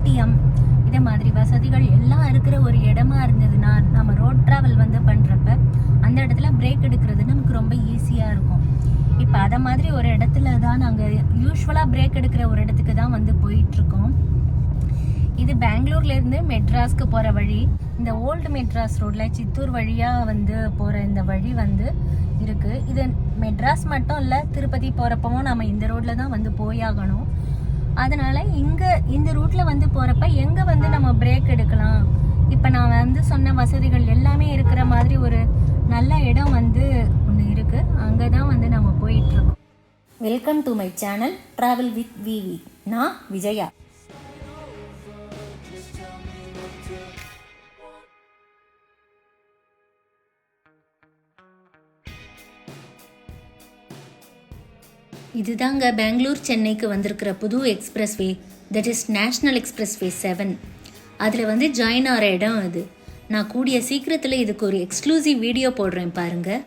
ATM இதே மாதிரி வசதிகள் எல்லாம் இருக்கிற ஒரு இடமா இருந்ததுன்னா நம்ம ரோட் டிராவல் வந்து பண்ணுறப்ப அந்த இடத்துல பிரேக் எடுக்கிறது நமக்கு ரொம்ப ஈஸியாக இருக்கும். இப்போ அதை மாதிரி ஒரு இடத்துல தான் நாங்கள் யூஸ்வலாக பிரேக் எடுக்கிற ஒரு இடத்துக்கு தான் வந்து போயிட்டுருக்கோம். இது பெங்களூர்லேருந்து மெட்ராஸ்க்கு போகிற வழி. இந்த ஓல்டு மெட்ராஸ் ரோடில் சித்தூர் வழியாக வந்து போகிற இந்த வழி வந்து இருக்குது. இது மெட்ராஸ் மட்டும் இல்லை, திருப்பதி போகிறப்பவும் நம்ம இந்த ரோட்டில் தான் வந்து போயாகணும். அதனால் இங்கே இந்த ரூட்டில் வந்து போகிறப்ப எங்கே வந்து நம்ம பிரேக் எடுக்கலாம், இப்போ நான் வந்து சொன்ன வசதிகள் எல்லாமே இருக்கிற மாதிரி ஒரு நல்ல இடம் வந்து ஒன்று இருக்குது. அங்கே தான் வந்து நம்ம போயிட்டுருக்கோம். Welcome to my channel travel with Vivi. நான் விஜயா. இதுதாங்க பெங்களூர் சென்னைக்கு வந்திருக்கிற புது expressway, that is national expressway 7. அதில் வந்து ஜாயின் ஆகிற இடம் அது. நான் கூடிய சீக்கிரத்தில் இதுக்கு ஒரு எக்ஸ்க்ளூசிவ் வீடியோ போடுறேன் பாருங்கள்.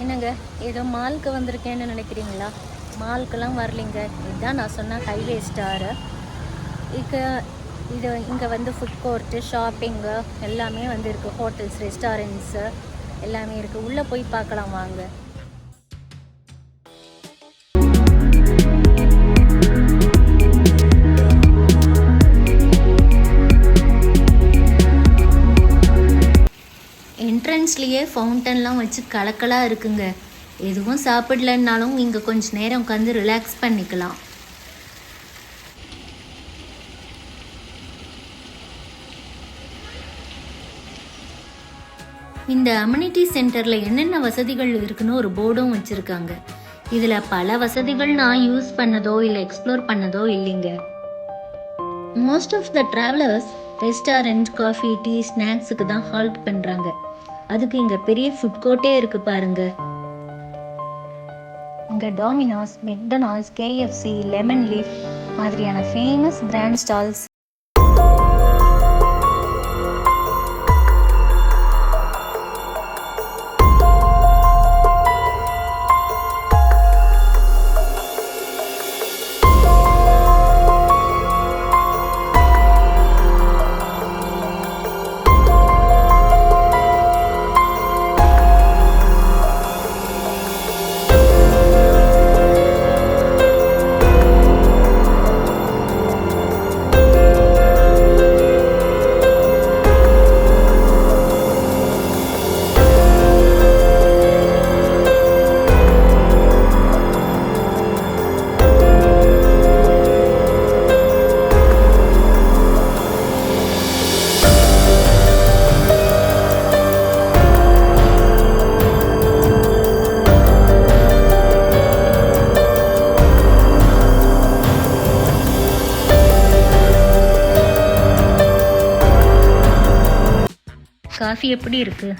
என்னங்க ஏதோ மாலுக்கு வந்திருக்கேன்னு நினைக்கிறீங்களா? மாலுக்கெல்லாம் வரலைங்க. இதுதான் நான் சொன்ன ஹைவே ஸ்டாரு. இங்கே வந்து ஃபுட் கோர்ட்டு, ஷாப்பிங்கு எல்லாமே வந்து இருக்குது. ஹோட்டல்ஸ், ரெஸ்டாரண்ட்ஸு எல்லாமே இருக்குது. உள்ளே போய் பார்க்கலாம் வாங்க. என்ட்ரன்ஸ்லேயே ஃபவுண்டன்லாம் வச்சு கலக்கலாக இருக்குங்க. எதுவும் சாப்பிடலன்னாலும் இங்கே கொஞ்சம் நேரம் உட்காந்து ரிலாக்ஸ் பண்ணிக்கலாம். இந்த அம்யூனிட்டி சென்டரில் என்னென்ன வசதிகள் இருக்குன்னு ஒரு போர்டும் வச்சுருக்காங்க. இதில் பல வசதிகள் நான் யூஸ் பண்ணதோ இல்லை எக்ஸ்ப்ளோர் பண்ணதோ இல்லைங்க. Most of the travellers restaurant, coffee, tea, ஸ்நாக்ஸுக்கு தான் ஹால்ட் பண்ணுறாங்க. அதுக்கு இங்கே பெரிய ஃபுட் கோர்ட்டே இருக்குது பாருங்க. இங்கே Domino's, McDonald's, KFC, lemon leaf மாதிரியான ஃபேமஸ் பிராண்ட் ஸ்டால்ஸ். காஃபி எப்படி இருக்குது?